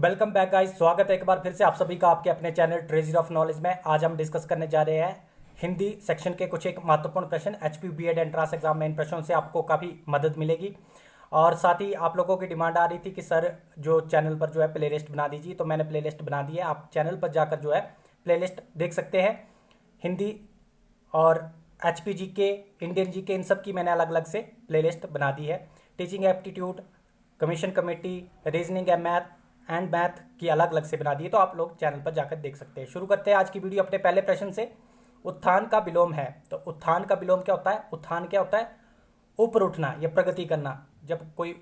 Welcome back guys. स्वागत है एक बार फिर से आप सभी का आपके अपने चैनल ट्रेजर ऑफ नॉलेज में। आज हम डिस्कस करने जा रहे हैं हिंदी सेक्शन के कुछ एक महत्वपूर्ण प्रश्न। एचपी बीएड एंट्रांस एग्जाम में इन प्रश्नों से आपको काफ़ी मदद मिलेगी। और साथ ही आप लोगों की डिमांड आ रही थी कि सर जो चैनल पर जो है प्ले लिस्ट बना दीजिए, तो मैंने प्ले लिस्ट बना दी है। आप चैनल पर जाकर जो है प्ले लिस्ट देख सकते हैं। हिंदी और एचपी जीके, इंडियन जीके, इन सब की मैंने अलग अलग से प्ले लिस्ट बना दी है। Teaching aptitude, commission committee, reasoning and math की अलग अलग से बना दी है, तो आप लोग चैनल पर जाकर देख सकते हैं। शुरू करते हैं आज की वीडियो अपने पहले प्रश्न से। उत्थान का विलोम है, तो उत्थान का विलोम क्या होता है? उत्थान क्या होता है? ऊपर उठना या प्रगति करना। जब कोई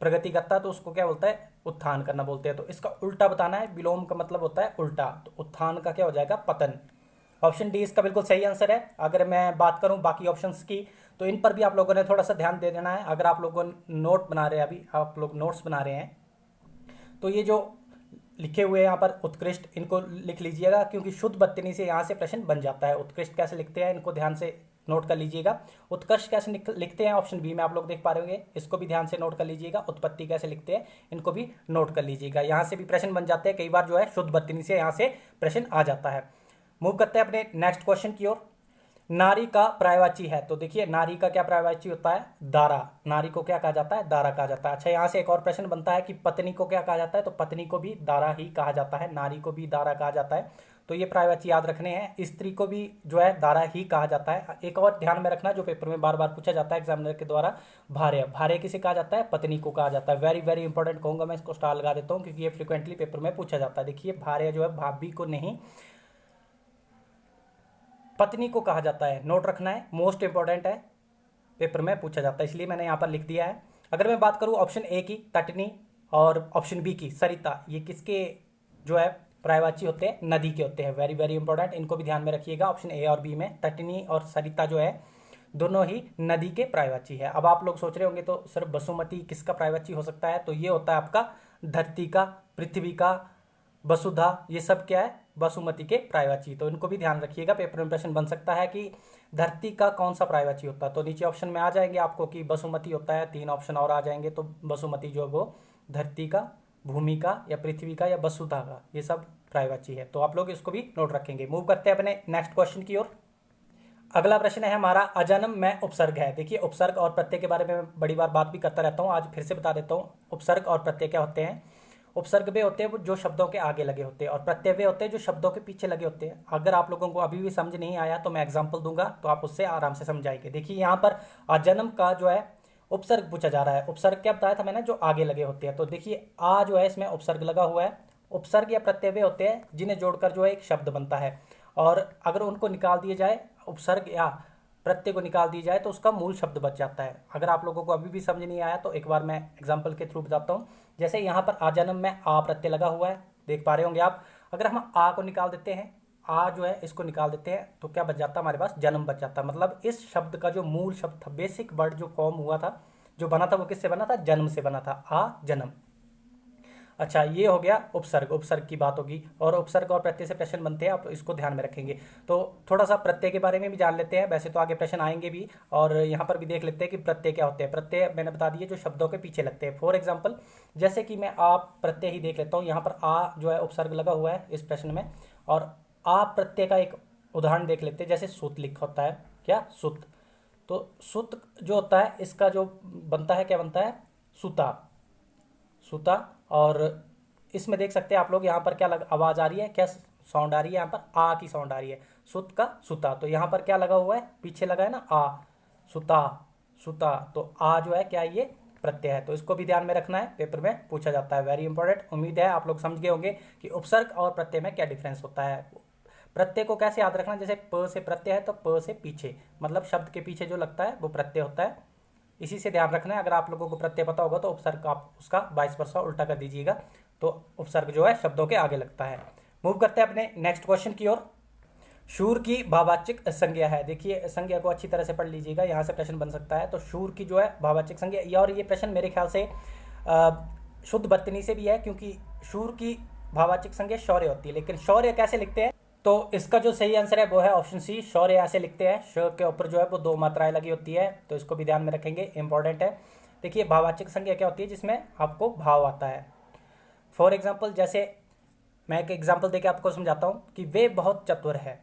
प्रगति करता है तो उसको क्या बोलता है? उत्थान करना बोलते हैं। तो इसका उल्टा बताना है। विलोम का मतलब होता है उल्टा, तो उत्थान का क्या हो जाएगा? पतन। ऑप्शन डी इसका बिल्कुल सही आंसर है। अगर मैं बात करूं बाकी ऑप्शंस की, तो इन पर भी आप लोगों ने थोड़ा सा ध्यान दे देना है। अगर आप लोगों नोट बना रहे हैं, अभी आप लोग नोट्स बना रहे हैं, तो ये जो लिखे हुए हैं यहाँ पर उत्कृष्ट, इनको लिख लीजिएगा, क्योंकि शुद्ध बत्तनी से यहाँ से प्रश्न बन जाता है। उत्कृष्ट कैसे लिखते हैं, इनको ध्यान से नोट कर लीजिएगा। उत्कर्ष कैसे लिखते हैं, ऑप्शन बी में आप लोग देख पा रहे होंगे, इसको भी ध्यान से नोट कर लीजिएगा। उत्पत्ति कैसे लिखते हैं, इनको भी नोट कर लीजिएगा। यहाँ से भी प्रश्न बन जाते हैं, कई बार जो है शुद्ध बत्तनी से यहाँ से प्रश्न आ जाता है। मूव करते हैं अपने नेक्स्ट क्वेश्चन की ओर। नारी का पर्यायवाची है, तो देखिए नारी का क्या पर्यायवाची होता है? दारा। नारी को क्या कहा जाता है? दारा कहा जाता है। अच्छा, यहाँ से एक और प्रश्न बनता है कि पत्नी को क्या कहा जाता है? तो पत्नी को भी दारा ही कहा जाता है, नारी को भी दारा कहा जाता है। तो ये पर्यायवाची याद रखने हैं। स्त्री को भी जो है दारा ही कहा जाता है। एक और ध्यान में रखना, जो पेपर में बार बार पूछा जाता है एग्जामिनर के द्वारा, भार्य। भार्य किसे कहा जाता है? पत्नी को कहा जाता है। वेरी वेरी इंपॉर्टेंट कहूंगा मैं, इसको स्टार लगा देता हूँ, क्योंकि ये फ्रिक्वेंटली पेपर में पूछा जाता है। देखिए भार्य जो है भाभी को नहीं, पत्नी को कहा जाता है। नोट रखना है, मोस्ट इंपॉर्टेंट है, पेपर में पूछा जाता है, इसलिए मैंने यहाँ पर लिख दिया है। अगर मैं बात करूँ ऑप्शन ए की तटनी और ऑप्शन बी की सरिता, ये किसके जो है पर्यायवाची होते हैं? नदी के होते हैं। वेरी वेरी इंपॉर्टेंट, इनको भी ध्यान में रखिएगा। ऑप्शन ए और बी में तटनी और सरिता जो है दोनों ही नदी के पर्यायवाची है। अब आप लोग सोच रहे होंगे तो सर बसुमती किसका पर्यायवाची हो सकता है? तो ये होता है आपका धरती का, पृथ्वी का, वसुधा, ये सब क्या है? वसुमती के पर्यायवाची। तो इनको भी ध्यान रखिएगा, पेपर में प्रश्न बन सकता है कि धरती का कौन सा पर्यायवाची होता है। तो नीचे ऑप्शन में आ जाएंगे आपको कि वसुमती होता है, 3 ऑप्शन और आ जाएंगे। तो वसुमती जो वो धरती का, भूमि का, या पृथ्वी का, या वसुधा का, ये सब पर्यायवाची है। तो आप लोग इसको भी नोट रखेंगे। मूव करते हैं अपने नेक्स्ट क्वेश्चन की ओर। अगला प्रश्न है हमारा, अजन्म में उपसर्ग है। देखिए उपसर्ग और प्रत्यय के बारे में मैं बड़ी बार बात भी करता रहता हूँ, आज फिर से बता देता हूँ। उपसर्ग और प्रत्यय क्या होते हैं? उपसर्ग वे होते हैं वो जो शब्दों के आगे लगे होते हैं, और प्रत्यय वे होते हैं जो शब्दों के पीछे लगे होते हैं। अगर आप लोगों को अभी भी समझ नहीं आया तो मैं एग्जांपल दूंगा, तो आप उससे आराम से समझाएंगे। देखिए यहाँ पर अजन्म का जो है उपसर्ग पूछा जा रहा है। उपसर्ग क्या बताया था मैंने? जो आगे लगे होते हैं। तो देखिए आ जो है इसमें उपसर्ग लगा हुआ है। उपसर्ग या प्रत्यय वे होते हैं जिन्हें जोड़कर जो है एक शब्द बनता है, और अगर उनको निकाल दिया जाए, उपसर्ग या प्रत्यय को निकाल दी जाए, तो उसका मूल शब्द बच जाता है। अगर आप लोगों को अभी भी समझ नहीं आया तो एक बार मैं एग्जांपल के थ्रू बताता हूँ। जैसे यहाँ पर आजन्म में आ प्रत्यय लगा हुआ है, देख पा रहे होंगे आप। अगर हम आ को निकाल देते हैं, आ जो है इसको निकाल देते हैं, तो क्या बच जाता है हमारे पास? जन्म बच जाता है। मतलब इस शब्द का जो मूल शब्द था, बेसिक वर्ड जो फॉर्म हुआ था, जो बना था, वो किससे बना था? जन्म से बना था, आ जन्म। अच्छा, ये हो गया उपसर्ग। उपसर्ग की बात होगी, और उपसर्ग और प्रत्यय से प्रश्न बनते हैं, आप इसको ध्यान में रखेंगे। तो थोड़ा सा प्रत्यय के बारे में भी जान लेते हैं, वैसे तो आगे प्रश्न आएंगे भी, और यहाँ पर भी देख लेते हैं कि प्रत्यय क्या होते हैं। प्रत्यय मैंने बता दिए जो शब्दों के पीछे लगते हैं। फॉर एग्जाम्पल, जैसे कि मैं आ प्रत्यय ही देख लेता हूँ। यहाँ पर आ जो है उपसर्ग लगा हुआ है इस प्रश्न में, और आ प्रत्यय का एक उदाहरण देख लेते हैं। जैसे सुत लिख होता है, क्या? सुत। तो सुत जो होता है इसका जो बनता है, क्या बनता है? सुता। सुता। और इसमें देख सकते हैं आप लोग, यहाँ पर क्या आवाज आ रही है, क्या साउंड आ रही है? यहाँ पर आ की साउंड आ रही है, सुत का सुता। तो यहाँ पर क्या लगा हुआ है? पीछे लगा है ना आ, सुता, सुता। तो आ जो है क्या? ये प्रत्यय है। तो इसको भी ध्यान में रखना है, पेपर में पूछा जाता है। Very important. उम्मीद है आप लोग समझ गए होंगे कि उपसर्ग और प्रत्यय में क्या डिफरेंस होता है। प्रत्यय को कैसे याद रखना? जैसे प से प्रत्यय है, तो प से पीछे, मतलब शब्द के पीछे जो लगता है वो प्रत्यय होता है। इसी से ध्यान रखना है। अगर आप लोगों को प्रत्यय पता होगा तो उपसर्ग आप उसका 22% उल्टा कर दीजिएगा, तो उपसर्ग जो है शब्दों के आगे लगता है। मूव करते हैं अपने नेक्स्ट क्वेश्चन की ओर। शूर की भाववाचक संज्ञा है। देखिए संज्ञा को अच्छी तरह से पढ़ लीजिएगा, यहाँ से प्रश्न बन सकता है। तो शूर की जो है भाववाचक संज्ञा, और ये प्रश्न मेरे ख्याल से शुद्ध बर्तनी से भी है, क्योंकि शूर की भाववाचक संज्ञा शौर्य होती है। लेकिन शौर्य कैसे लिखते हैं? तो इसका जो सही आंसर है वो है ऑप्शन सी, शौर्य ऐसे लिखते हैं। श के ऊपर जो है वो 2 मात्राएं लगी होती है, तो इसको भी ध्यान में रखेंगे, इंपॉर्टेंट है। देखिए भाववाचक संज्ञा क्या होती है? जिसमें आपको भाव आता है। फॉर एग्जाम्पल जैसे मैं एक एग्जाम्पल देके आपको समझाता हूँ कि वे बहुत चतुर है,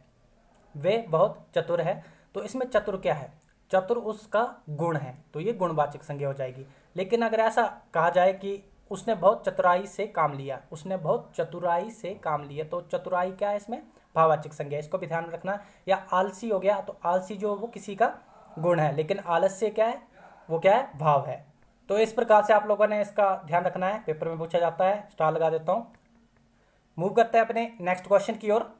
वे बहुत चतुर है। तो इसमें चतुर क्या है, चतुर उसका गुण है, तो ये गुणवाचक संज्ञा हो जाएगी। लेकिन अगर ऐसा कहा जाए कि उसने बहुत चतुराई से काम लिया, उसने बहुत चतुराई से काम लिया, तो चतुराई क्या है इसमें, भाववाचक संज्ञा, इसको भी ध्यान रखना। या आलसी हो गया, तो आलसी जो वो किसी का गुण है, लेकिन आलस्य क्या है, वो क्या है, भाव है। तो इस प्रकार से आप लोगों ने इसका ध्यान रखना है, पेपर में पूछा जाता है। स्टार लगा देता हूँ। मूव करते हैं अपने नेक्स्ट क्वेश्चन की ओर।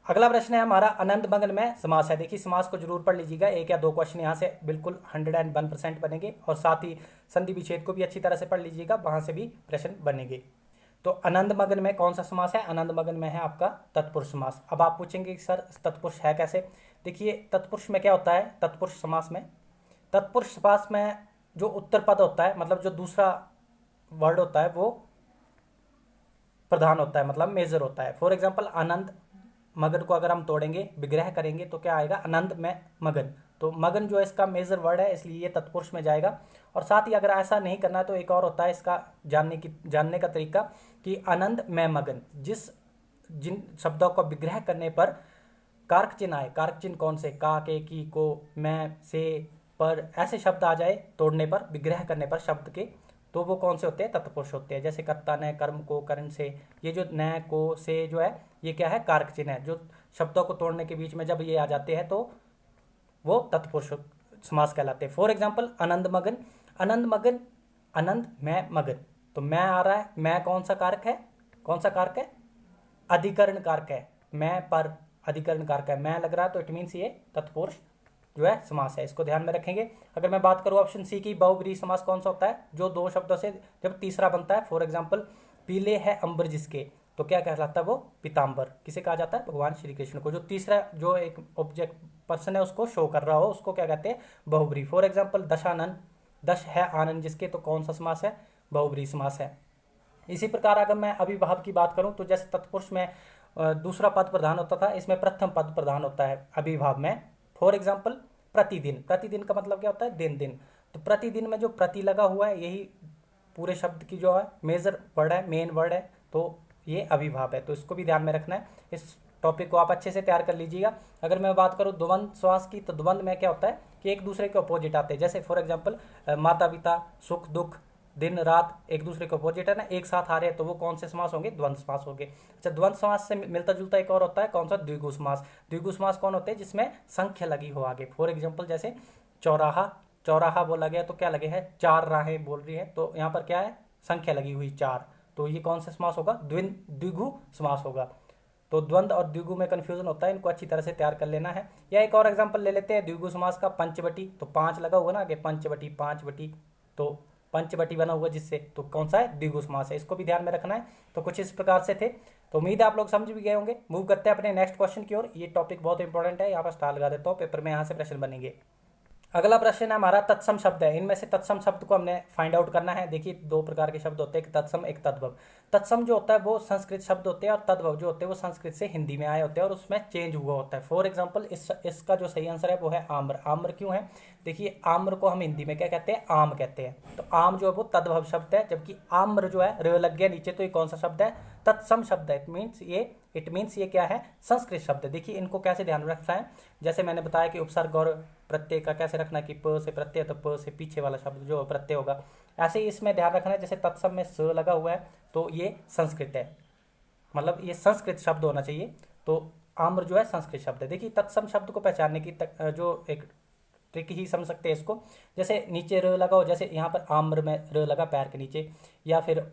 अगला प्रश्न है हमारा आनंद मगन में समास है। देखिए समास को जरूर पढ़ लीजिएगा, एक या दो क्वेश्चन यहाँ से बिल्कुल 101% बनेंगे, और साथ ही संधि विच्छेद को भी अच्छी तरह से पढ़ लीजिएगा, वहां से भी प्रश्न बनेंगे। तो आनंद मगन में कौन सा समास है, आनंद मगन में है आपका तत्पुरुष समास। अब आप पूछेंगे कि सर तत्पुरुष है कैसे। देखिए तत्पुरुष में क्या होता है, तत्पुरुष समास में, तत्पुरुष समास में जो उत्तर पद होता है, मतलब जो दूसरा वर्ड होता है वो प्रधान होता है, मतलब मेजर होता है। फॉर एग्जाम्पल आनंद मगन को अगर हम तोड़ेंगे, विग्रह करेंगे, तो क्या आएगा, आनंद में मगन। तो मगन जो है इसका मेजर वर्ड है, इसलिए ये तत्पुरुष में जाएगा। और साथ ही अगर ऐसा नहीं करना है तो एक और होता है इसका जानने का तरीका कि आनंद में मगन, जिन शब्दों का विग्रह करने पर कारक चिन्ह आए, कारक चिन्ह कौन से, का, के, की, को, मैं, से, पर, ऐसे शब्द आ जाए तोड़ने पर, विग्रह करने पर शब्द के, तो वो कौन से होते हैं, तत्पुरुष होते हैं। जैसे कर्ता ने, कर्म को, करण से, ये जो न, को, से जो है ये क्या है, कारक चिन्ह है। जो शब्दों को तोड़ने के बीच में जब ये आ जाते हैं तो वो तत्पुरुष समास कहलाते हैं। फॉर एग्जाम्पल आनंद मगन, आनंद मगन, आनंद में मगन, तो मैं आ रहा है, मैं कौन सा कारक है, कौन सा कारक है, अधिकरण कारक है, मैं पर अधिकरण कारक है, मैं लग रहा है, तो इट मीन्स ये तत्पुरुष जो है समास है, इसको ध्यान में रखेंगे। अगर मैं बात करूं ऑप्शन सी की, बहुब्रीहि समास कौन सा होता है, जो दो शब्दों से जब तीसरा बनता है। फॉर एग्जाम्पल पीले है अंबर जिसके, तो क्या कहलाता है वो, पीताम्बर। किसे कहा जाता है, भगवान श्री कृष्ण को। जो तीसरा जो एक ऑब्जेक्ट पर्सन है उसको शो कर रहा हो, उसको क्या कहते हैं, बहुब्रीहि। फॉर एग्जाम्पल दशानन, दश है आनंद जिसके, तो कौन सा समास है, बहुब्रीहि समास है। इसी प्रकार अगर मैं अभिभाव की बात करूं तो जैसे तत्पुरुष में दूसरा पद प्रधान होता था, इसमें प्रथम पद प्रधान होता है अभिभाव में। फॉर एग्जाम्पल प्रतिदिन, प्रतिदिन का मतलब क्या होता है, दिन दिन। तो प्रतिदिन में जो प्रति लगा हुआ है यही पूरे शब्द की जो है मेजर वर्ड है, मेन वर्ड है, तो ये अभिभाव है। तो इसको भी ध्यान में रखना है, इस टॉपिक को आप अच्छे से तैयार कर लीजिएगा। अगर मैं बात करूँ द्वंद्व समास की, तो द्वंद्व में क्या होता है कि एक दूसरे के अपोजिट आते हैं। जैसे फॉर एग्जाम्पल माता पिता, सुख दुख, दिन रात, एक दूसरे के अपोजिट है ना, एक साथ आ रहे हैं, तो वो कौन से समास होंगे, द्वंद्व समास होंगे। अच्छा, द्वंद्व समास से मिलता जुलता एक और होता है, कौन सा, द्विगु समास। द्विगु समास कौन होते हैं, जिसमें संख्या लगी हो आगे। फॉर एग्जाम्पल जैसे चौराहा, चौराहा बोला गया तो क्या लगे है, चार राहें बोल रही है, तो यहाँ पर क्या है, संख्या लगी हुई चार, तो ये कौन सा समास होगा, द्विगु समास होगा। तो द्वंद्व और द्विगु में कंफ्यूजन होता है, इनको अच्छी तरह से तैयार कर लेना है। या एक और एग्जांपल ले लेते हैं द्विगु समास का, पंचवटी, तो पांच लगा हुआ ना आगे, पंचवटी, पांचवटी, तो पंचवटी बना हुआ जिससे, तो कौन सा है, द्विगु समास है। इसको भी ध्यान में रखना है। तो कुछ इस प्रकार से थे, तो उम्मीद है आप लोग समझ भी गए होंगे। मूव करते हैं अपने नेक्स्ट क्वेश्चन की ओर। ये टॉपिक बहुत इंपॉर्टेंट है, यहाँ पर स्टार लगा देता हूँ, पेपर में यहाँ से प्रश्न बनेंगे। अगला प्रश्न है हमारा तत्सम शब्द है। इनमें से तत्सम शब्द को हमने फाइंड आउट करना है। देखिए दो प्रकार के शब्द होते हैं, एक तत्सम एक तद्भव। तत्सम जो होता है वो संस्कृत शब्द होते हैं, और तद्भव जो होते हैं वो संस्कृत से हिंदी में आए होते हैं और उसमें चेंज हुआ होता है। फॉर एग्जाम्पल इसका जो सही आंसर है वो है आम्र। आम्र क्यों है, देखिए आम्र को हम हिंदी में क्या कहते हैं, आम कहते हैं। तो आम जो है वो तद्भव शब्द है, जबकि आम्र जो है र लग गया नीचे, तो ये कौन सा शब्द है, तत्सम शब्द है। इट मीन्स ये क्या है, संस्कृत शब्द है। देखिए इनको कैसे ध्यान रखना है, जैसे मैंने बताया कि उपसर्ग और प्रत्यय का कैसे रखना है कि प से प्रत्यय, तो प से पीछे वाला शब्द जो प्रत्यय होगा, ऐसे ही इसमें ध्यान रखना है। जैसे तत्सम में स लगा हुआ है तो ये संस्कृत है, मतलब ये संस्कृत शब्द होना चाहिए। तो आम्र जो है संस्कृत शब्द है। देखिए तत्सम शब्द को पहचानने की जो एक ट्रिक ही समझ सकते हैं इसको। जैसे नीचे र लगा हो, जैसे यहाँ पर आम्र में र लगा पैर के नीचे, या फिर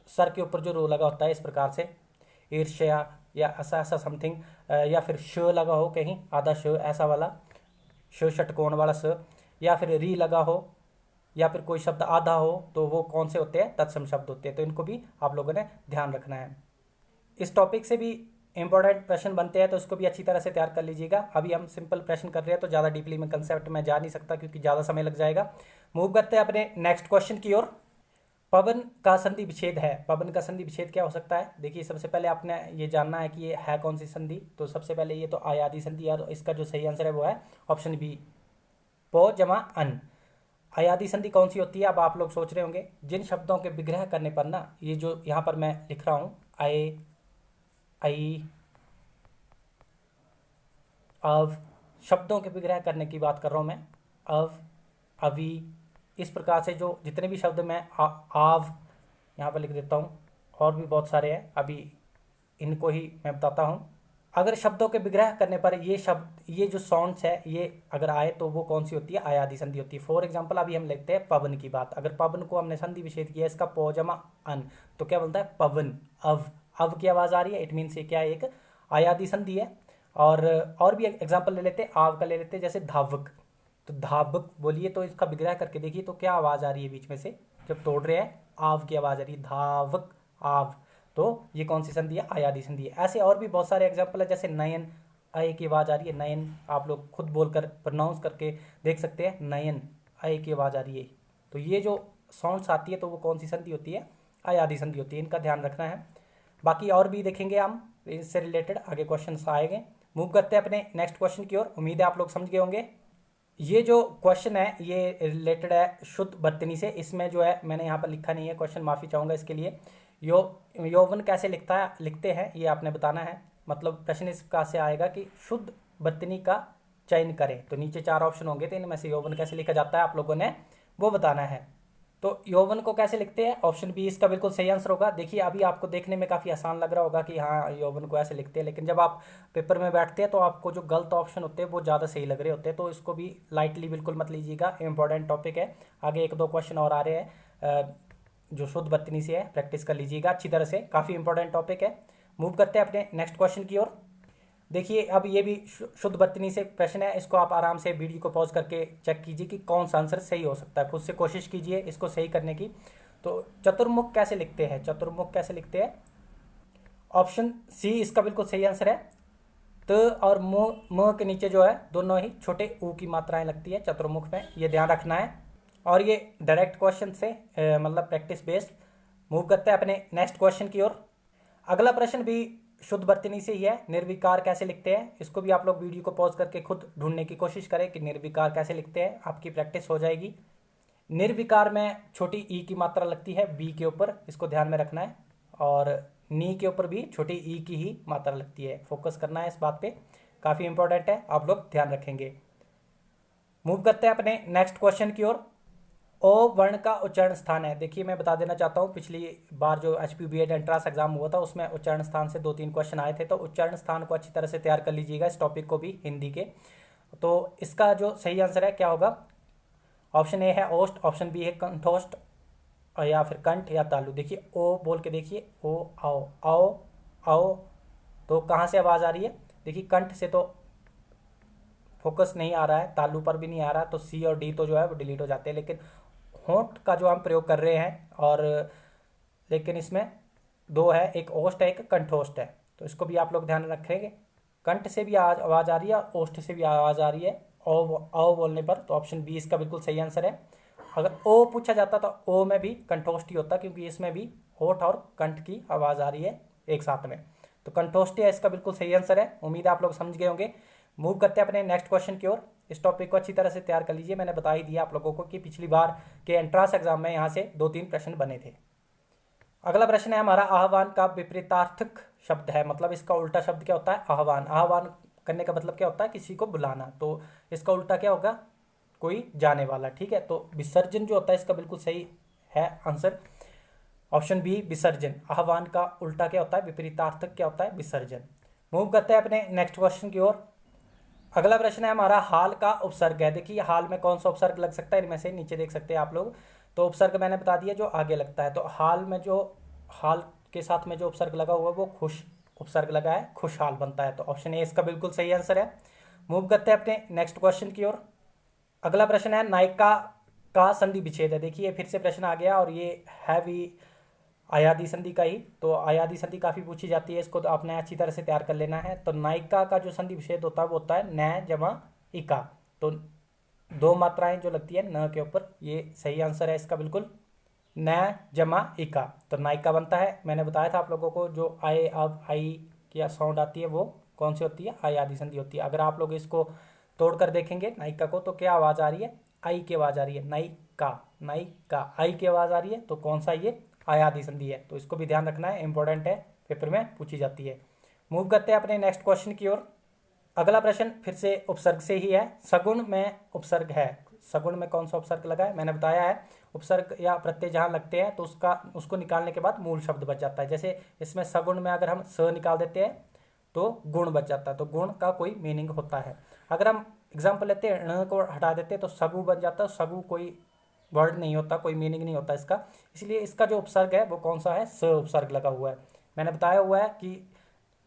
सर के ऊपर जो रो लगा होता है इस प्रकार से, ईर्ष्या या ऐसा ऐसा समथिंग, या फिर श लगा हो कहीं आधा श ऐसा वाला, श षटकोण वाला स, या फिर री लगा हो, या फिर कोई शब्द आधा हो, तो वो कौन से होते हैं, तत्सम शब्द होते हैं। तो इनको भी आप लोगों ने ध्यान रखना है। इस टॉपिक से भी इंपॉर्टेंट प्रश्न बनते हैं, तो इसको भी अच्छी तरह से तैयार कर लीजिएगा। अभी हम सिंपल प्रश्न कर रहे हैं तो ज़्यादा डीपली में कंसेप्ट में जा नहीं सकता क्योंकि ज़्यादा समय लग जाएगा। मूव करते हैं अपने नेक्स्ट क्वेश्चन की ओर। पवन का संधि विच्छेद है। पवन का संधि विच्छेद क्या हो सकता है, देखिए सबसे पहले आपने ये जानना है कि ये है कौन सी संधि। तो सबसे पहले ये तो आयादी संधि है, तो इसका जो सही आंसर है वो है ऑप्शन बी, पो जमा अन। अयादी संधि कौन सी होती है? अब आप लोग सोच रहे होंगे जिन शब्दों के विग्रह करने पर ना, ये जो यहाँ पर मैं लिख रहा हूँ आए, आई, अव, शब्दों के विग्रह करने की बात कर रहा हूँ मैं। अव, अवी, इस प्रकार से जो जितने भी शब्द मैं आव यहाँ पर लिख देता हूँ, और भी बहुत सारे हैं, अभी इनको ही मैं बताता हूँ। अगर शब्दों के विग्रह करने पर ये शब्द, ये जो साउंड्स है, ये अगर आए तो वो कौन सी होती है? आयादी संधि होती है। फॉर एग्जाम्पल अभी हम लिखते हैं पवन की बात। अगर पवन को हमने संधि विच्छेद किया, इसका पो जमा अन, तो क्या बनता है? पवन। अव की आवाज आ रही है, इट मीन से क्या है? एक आयादी संधि है। और भी एग्जाम्पल ले लेते हैं, आव का ले लेते हैं, जैसे धावक। तो धावक बोलिए तो इसका विग्रह करके देखिए तो क्या आवाज आ रही है बीच में से, जब तोड़ रहे हैं आव की आवाज आ रही है, धावक, आव। तो ये कौन सी संधि है? आयादी संधि है। ऐसे और भी बहुत सारे एग्जाम्पल है, जैसे नयन, अय की आवाज आ रही है, नयन। आप लोग खुद बोलकर प्रोनाउंस करके देख सकते हैं, नयन, अय की आवाज आ रही है। तो ये जो साउंड्स आती है तो वो कौन सी संधि होती है? आयादी संधि होती है। इनका ध्यान रखना है। बाकी और भी देखेंगे हम, इससे रिलेटेड आगे क्वेश्चन आएंगे। मूव करते हैं अपने नेक्स्ट क्वेश्चन की ओर। उम्मीद है आप लोग समझ गए होंगे। ये जो क्वेश्चन है ये रिलेटेड है शुद्ध वर्तनी से। इसमें जो है मैंने यहाँ पर लिखा नहीं है क्वेश्चन, माफ़ी चाहूँगा इसके लिए। यौवन कैसे लिखते हैं ये आपने बताना है। मतलब प्रश्न इस प्रकार से आएगा कि शुद्ध वर्तनी का चयन करें। तो नीचे 4 ऑप्शन होंगे, तो इनमें से यौवन कैसे लिखा जाता है आप लोगों ने वो बताना है। तो यौवन को कैसे लिखते हैं? ऑप्शन बी इसका बिल्कुल सही आंसर होगा। देखिए अभी आपको देखने में काफ़ी आसान लग रहा होगा कि हाँ यौवन को ऐसे लिखते हैं, लेकिन जब आप पेपर में बैठते हैं तो आपको जो गलत ऑप्शन होते हैं वो ज़्यादा सही लग रहे होते हैं। तो इसको भी लाइटली बिल्कुल मत लीजिएगा, इंपॉर्टेंट टॉपिक है। आगे 1-2 क्वेश्चन और आ रहे हैं जो शुद्ध वर्तनी से है, प्रैक्टिस कर लीजिएगा अच्छी तरह से, काफ़ी इंपॉर्टेंट टॉपिक है। मूव करते हैं अपने नेक्स्ट क्वेश्चन की ओर। देखिए अब ये भी शुद्ध वर्तनी से प्रश्न है, इसको आप आराम से वीडियो को पॉज करके चेक कीजिए कि कौन सा आंसर सही हो सकता है। खुद से कोशिश कीजिए इसको सही करने की। तो चतुर्मुख कैसे लिखते हैं? चतुर्मुख कैसे लिखते हैं? ऑप्शन सी इसका बिल्कुल सही आंसर है। त और म के नीचे जो है दोनों ही छोटे ऊ की मात्राएं लगती है चतुर्मुख में, ये ध्यान रखना है। और ये डायरेक्ट क्वेश्चन से मतलब प्रैक्टिस बेस्ड। मूव करते हैं अपने नेक्स्ट क्वेश्चन की ओर। अगला प्रश्न भी शुद्ध वर्तनी से ही है। निर्विकार कैसे लिखते हैं? इसको भी आप लोग वीडियो को पॉज करके खुद ढूंढने की कोशिश करें कि निर्विकार कैसे लिखते हैं, आपकी प्रैक्टिस हो जाएगी। निर्विकार में छोटी ई की मात्रा लगती है बी के ऊपर, इसको ध्यान में रखना है। और नी के ऊपर भी छोटी ई की ही मात्रा लगती है, फोकस करना है इस बात पे, काफ़ी इंपॉर्टेंट है, आप लोग ध्यान रखेंगे। मूव करते हैं अपने नेक्स्ट क्वेश्चन की ओर। ओ वर्ण का उच्चारण स्थान है। देखिए मैं बता देना चाहता हूँ, पिछली बार जो HPBED एंट्रांस एग्जाम हुआ था उसमें उच्चारण स्थान से 2-3 क्वेश्चन आए थे। तो उच्चारण स्थान को अच्छी तरह से तैयार कर लीजिएगा, इस टॉपिक को भी हिंदी के। तो इसका जो सही आंसर है क्या होगा? ऑप्शन ए है ओष्ठ, ऑप्शन बी है कंठोष्ठ, या फिर कंठ या तालु। देखिए ओ बोल के देखिए, ओ आओ, आओ आओ, तो कहाँ से आवाज़ आ रही है? देखिए कंठ से तो फोकस नहीं आ रहा है, तालु पर भी नहीं आ रहा, तो सी और डी तो जो है वो डिलीट हो जाते हैं। लेकिन होंठ का जो हम प्रयोग कर रहे हैं, और लेकिन इसमें 2 है, एक ओष्ठ है एक कंठोष्ठ है। तो इसको भी आप लोग ध्यान रखेंगे। कंठ से भी आवाज़ आ रही है और ओष्ठ से भी आवाज़ आ रही है ओ बोलने पर। तो ऑप्शन बी इसका बिल्कुल सही आंसर है। अगर ओ पूछा जाता तो ओ में भी कंठोष्ठी होता, क्योंकि इसमें भी होठ और कंठ की आवाज़ आ रही है एक साथ में। तो कंठोष्ठी है इसका बिल्कुल सही आंसर है। उम्मीद है आप लोग समझ गए होंगे। मूव करते हैं अपने नेक्स्ट क्वेश्चन की ओर। इस टॉपिक को अच्छी तरह से तैयार कर लीजिए। मैंने बता ही दिया आप लोगों को कि पिछली बार के एंट्रांस एग्जाम में यहाँ से 2-3 प्रश्न बने थे। अगला प्रश्न है हमारा, आह्वान का विपरीतार्थक शब्द है, मतलब इसका उल्टा शब्द क्या होता है? आह्वान। आह्वान करने का मतलब क्या होता है? किसी को बुलाना। तो इसका उल्टा क्या होगा? कोई जाने वाला। ठीक है, तो विसर्जन जो होता है इसका बिल्कुल सही है आंसर, ऑप्शन बी विसर्जन। आह्वान का उल्टा क्या होता है? विपरीतार्थक क्या होता है? विसर्जन। मूव करते हैं अपने नेक्स्ट क्वेश्चन की ओर। अगला प्रश्न है हमारा, हाल का उपसर्ग है। देखिए हाल में कौन सा उपसर्ग लग सकता है, इनमें से नीचे देख सकते हैं आप लोग। तो उपसर्ग मैंने बता दिया जो आगे लगता है। तो हाल में जो हाल के साथ में जो उपसर्ग लगा हुआ है वो खुश उपसर्ग लगा है, खुशहाल बनता है। तो ऑप्शन ए इसका बिल्कुल सही आंसर है। मूव करते हैं अपने नेक्स्ट क्वेश्चन की ओर। अगला प्रश्न है, नायिका का संधि विच्छेद है। देखिए फिर से प्रश्न आ गया, और ये है भी आयादी संधि का ही। तो आयादी संधि काफ़ी पूछी जाती है, इसको तो आपने अच्छी तरह से तैयार कर लेना है। तो नायिका का जो संधि विच्छेद होता है वो होता है न जमा इका। तो 2 मात्राएं जो लगती है न के ऊपर, ये सही आंसर है इसका बिल्कुल, न जमा इका। तो नायिका बनता है। मैंने बताया था आप लोगों को, जो आए अब आई की साउंड आती है वो कौन सी होती है? आयादी संधि होती है। अगर आप लोग इसको तोड़ कर देखेंगे नायिका को, तो क्या आवाज़ आ रही है? आई की आवाज़ आ रही है, नाई नायिका, आई की आवाज़ आ रही है तो कौन सा ये आयादी संधि है, तो इसको भी ध्यान रखना है, इंपॉर्टेंट है, पेपर में पूछी जाती है। मूव करते हैं अपने नेक्स्ट क्वेश्चन की ओर। अगला प्रश्न फिर से उपसर्ग से ही है। सगुण में उपसर्ग है, सगुण में कौन सा उपसर्ग लगा है, मैंने बताया है उपसर्ग या प्रत्यय जहाँ लगते हैं तो उसको निकालने के बाद मूल शब्द बच जाता है। जैसे इसमें सगुण में अगर हम स निकाल देते हैं तो गुण बच जाता है, तो गुण का कोई मीनिंग होता है। अगर हम एग्जाम्पल लेते हैं, ण को हटा देते हैं तो सगु बन जाता है, सगु कोई वर्ड नहीं होता, कोई मीनिंग नहीं होता इसका, इसलिए इसका जो उपसर्ग है वो कौन सा है, स उपसर्ग लगा हुआ है। मैंने बताया हुआ है कि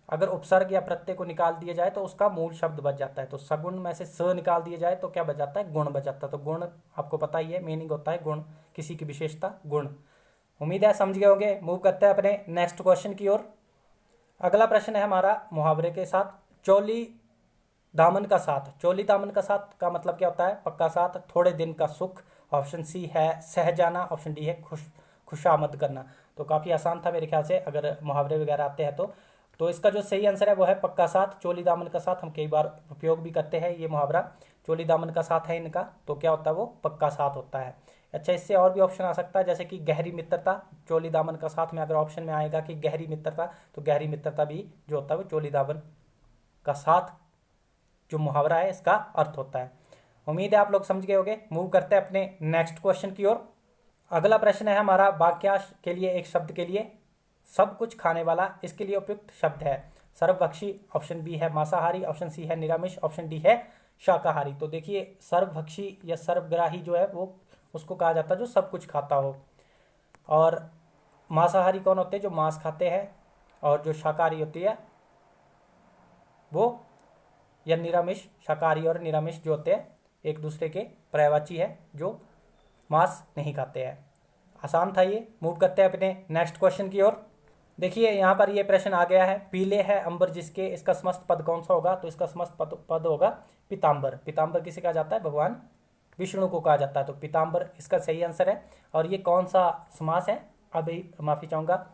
अगर उपसर्ग या प्रत्यय को निकाल दिया जाए तो उसका मूल शब्द बच जाता है, तो सगुण में से स निकाल दिया जाए तो क्या बच जाता है, गुण बच जाता है। तो गुण आपको पता ही है, मीनिंग होता है गुण, किसी की विशेषता गुण। उम्मीद है समझ गए होंगे। मूव करते हैं अपने नेक्स्ट क्वेश्चन की ओर। अगला प्रश्न है हमारा मुहावरे के साथ, चोली दामन का साथ। चोली दामन का साथ का मतलब क्या होता है, पक्का साथ, थोड़े दिन का सुख। ऑप्शन सी है सह जाना, ऑप्शन डी है खुशामद करना। तो काफ़ी आसान था मेरे ख्याल से, अगर मुहावरे वगैरह आते हैं तो इसका जो सही आंसर है वो है पक्का साथ, चोली दामन का साथ। हम कई बार उपयोग भी करते हैं ये मुहावरा, चोली दामन का साथ है इनका, तो क्या होता है वो पक्का साथ होता है। अच्छा, इससे और भी ऑप्शन आ सकता है, जैसे कि गहरी मित्रता। चोली दामन का साथ में अगर ऑप्शन में आएगा कि गहरी मित्रता, तो गहरी मित्रता भी जो होता है वो चोली दामन का साथ जो मुहावरा है इसका अर्थ होता है। उम्मीद है आप लोग समझ गए होंगे। मूव करते हैं अपने नेक्स्ट क्वेश्चन की ओर। अगला प्रश्न है हमारा वाक्यांश के लिए एक शब्द के लिए, सब कुछ खाने वाला, इसके लिए उपयुक्त शब्द है सर्वभक्षी, ऑप्शन बी है मांसाहारी, ऑप्शन सी है निरामिष, ऑप्शन डी है शाकाहारी। तो देखिए सर्वभक्षी या सर्वग्राही जो है वो उसको कहा जाता है जो सब कुछ खाता हो, और मांसाहारी कौन होते हैं, जो मांस खाते हैं, और जो शाकाहारी होती है वो, या निरामिष, शाकाहारी और निरामिष जो होते हैं एक दूसरे के पर्यायवाची है, जो मांस नहीं खाते हैं। आसान था ये। मूव करते हैं अपने नेक्स्ट क्वेश्चन की ओर। देखिए यहाँ पर ये प्रश्न आ गया है, पीले है अंबर जिसके, इसका समस्त पद कौन सा होगा, तो इसका समस्त पद होगा पीताम्बर। पीताम्बर किसे कहा जाता है, भगवान विष्णु को कहा जाता है, तो पीताम्बर इसका सही आंसर है। और ये कौन सा समास है, अभी माफी चाहूँगा,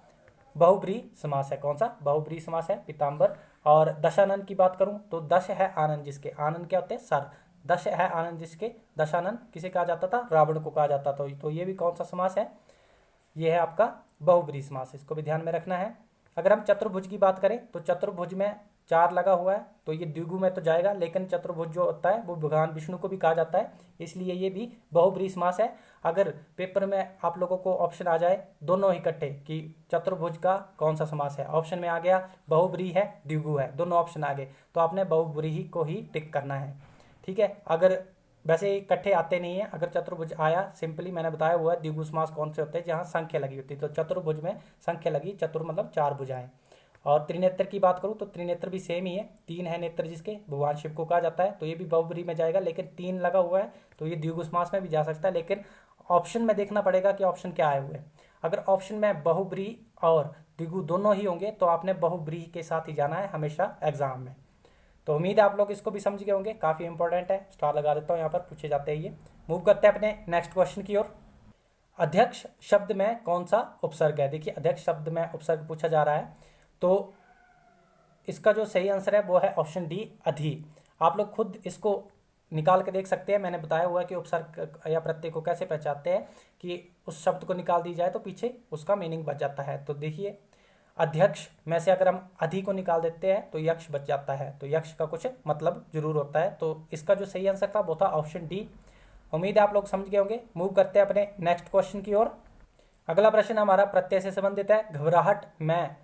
बहुब्रीहि समास है। कौन सा, बहुब्रीहि समास है पीताम्बर। और दशानन की बात करूं तो दश है आनंद जिसके, आनंद क्या होते हैं सर, दश है आनंद जिसके, दशानन किसे कहा जाता था, रावण को कहा जाता था। तो ये भी कौन सा समास है, ये है आपका बहुब्रीहि समास, इसको भी ध्यान में रखना है। अगर हम चतुर्भुज की बात करें तो चतुर्भुज में 4 लगा हुआ है, तो ये द्विगु में तो जाएगा, लेकिन चतुर्भुज जो होता है वो भगवान विष्णु को भी कहा जाता है, इसलिए ये भी बहुब्रीहि समास है। अगर पेपर में आप लोगों को ऑप्शन आ जाए दोनों इकट्ठे कि चतुर्भुज का कौन सा समास है, ऑप्शन में आ गया बहुब्रीहि है द्विगु है, दोनों ऑप्शन आ गए, तो आपने बहुब्रीहि को ही टिक करना है, ठीक है। अगर वैसे इकट्ठे आते नहीं है, अगर चतुर्भुज आया, सिंपली मैंने बताया हुआ है द्विगु समास कौन से होते हैं, जहाँ संख्या लगी होती है, तो चतुर्भुज में संख्या लगी, चतुर मतलब 4 भुजाएं। और त्रिनेत्र की बात करूँ तो त्रिनेत्र भी सेम ही है, 3 है नेत्र जिसके, भगवान शिव को कहा जाता है, तो ये भी बहुब्रीहि में जाएगा, लेकिन 3 लगा हुआ है तो ये द्विगु समास में भी जा सकता है, लेकिन ऑप्शन में देखना पड़ेगा कि ऑप्शन क्या आए हुए हैं। अगर ऑप्शन में बहुब्रीहि और द्विगु दोनों ही होंगे तो आपने बहुब्रीहि के साथ ही जाना है हमेशा एग्जाम में। तो उम्मीद है आप लोग इसको भी समझ गए होंगे, काफ़ी इंपॉर्टेंट है, स्टार लगा देता हूँ, यहाँ पर पूछे जाते हैं ये। मूव करते हैं अपने नेक्स्ट क्वेश्चन की ओर। अध्यक्ष शब्द में कौन सा उपसर्ग है, देखिए अध्यक्ष शब्द में उपसर्ग पूछा जा रहा है, तो इसका जो सही आंसर है वो है ऑप्शन डी अधि। आप लोग खुद इसको निकाल के देख सकते हैं, मैंने बताया हुआ है कि उपसर्ग या प्रत्यय को कैसे पहचानते हैं, कि उस शब्द को निकाल दी जाए तो पीछे उसका मीनिंग बच जाता है। तो देखिए अध्यक्ष में से अगर हम अधि को निकाल देते हैं तो यक्ष बच जाता है, तो यक्ष का कुछ मतलब जरूर होता है, तो इसका जो सही आंसर था वो था ऑप्शन डी। उम्मीद है आप लोग समझ गए होंगे। मूव करते हैं अपने नेक्स्ट क्वेश्चन की ओर। अगला प्रश्न हमारा प्रत्यय से संबंधित है, घबराहट में,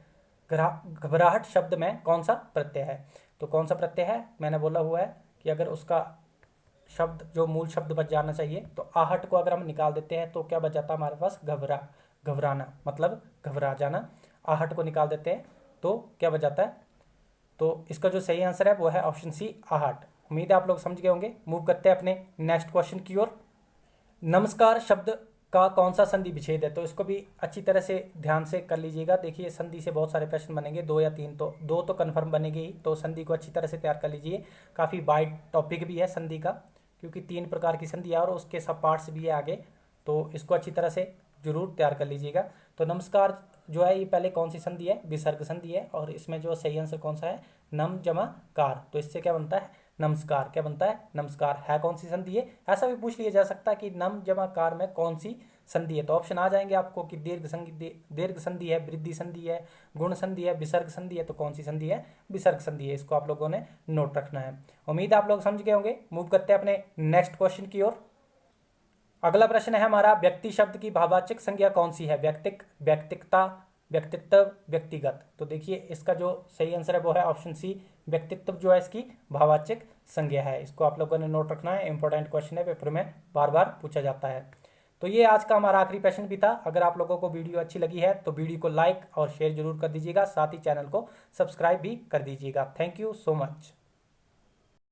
घबराहट शब्द में कौन सा प्रत्यय है, तो कौन सा प्रत्यय है, मैंने बोला हुआ है कि अगर उसका शब्द जो मूल शब्द बच जाना चाहिए, तो आहट को अगर हम निकाल देते हैं तो क्या बच जाता है हमारे पास, घबराना मतलब घबरा जाना, आहट को निकाल देते हैं तो क्या बच जाता है, तो इसका जो सही आंसर है वो है ऑप्शन सी आहट। उम्मीद है आप लोग समझ गए होंगे। मूव करते हैं अपने नेक्स्ट क्वेश्चन की ओर। नमस्कार शब्द का कौन सा संधि विच्छेद है, तो इसको भी अच्छी तरह से ध्यान से कर लीजिएगा। देखिए संधि से बहुत सारे प्रश्न बनेंगे, 2 या 3, तो 2 तो कन्फर्म बनेंगे ही, तो संधि को अच्छी तरह से तैयार कर लीजिए। काफ़ी वाइड टॉपिक भी है संधि का, क्योंकि 3 प्रकार की संधि है और उसके सब पार्ट्स भी है आगे, तो इसको अच्छी तरह से जरूर तैयार कर लीजिएगा। तो नमस्कार जो है ये पहले कौन सी संधि है, विसर्ग संधि है, और इसमें जो सही आंसर कौन सा है, नम जमा कार, तो इससे क्या बनता है नमस्कार। क्या बनता है? नमस्कार। है कौन सी संधि है? ऐसा भी पूछ लिया जा सकता है कि नम जमा कार में कौन सी संधि है, तो ऑप्शन आ जाएंगे आपको कि दीर्घ संधि है, वृद्धि संधि है, गुण संधि है, विसर्ग संधि है। तो कौन सी संधि है? विसर्ग संधि है। इसको आप लोगों ने नोट रखना है। उम्मीद आप लोग समझ गए होंगे। मूव करते हैं अपने नेक्स्ट क्वेश्चन की ओर। अगला प्रश्न है हमारा, व्यक्ति शब्द की भाववाचक संज्ञा कौन सी है? व्यक्तिक, व्यक्तिकता, व्यक्तित्व, व्यक्तिगत। तो देखिए इसका जो सही आंसर है वो है ऑप्शन सी, व्यक्तित्व जो है इसकी भाववाचक संज्ञा है। इसको आप लोगों ने नोट रखना है, इंपॉर्टेंट क्वेश्चन है, पेपर में बार बार पूछा जाता है। तो ये आज का हमारा आखिरी प्रश्न भी था। अगर आप लोगों को वीडियो अच्छी लगी है तो वीडियो को लाइक और शेयर जरूर कर दीजिएगा, साथ ही चैनल को सब्सक्राइब भी कर दीजिएगा। Thank you so much.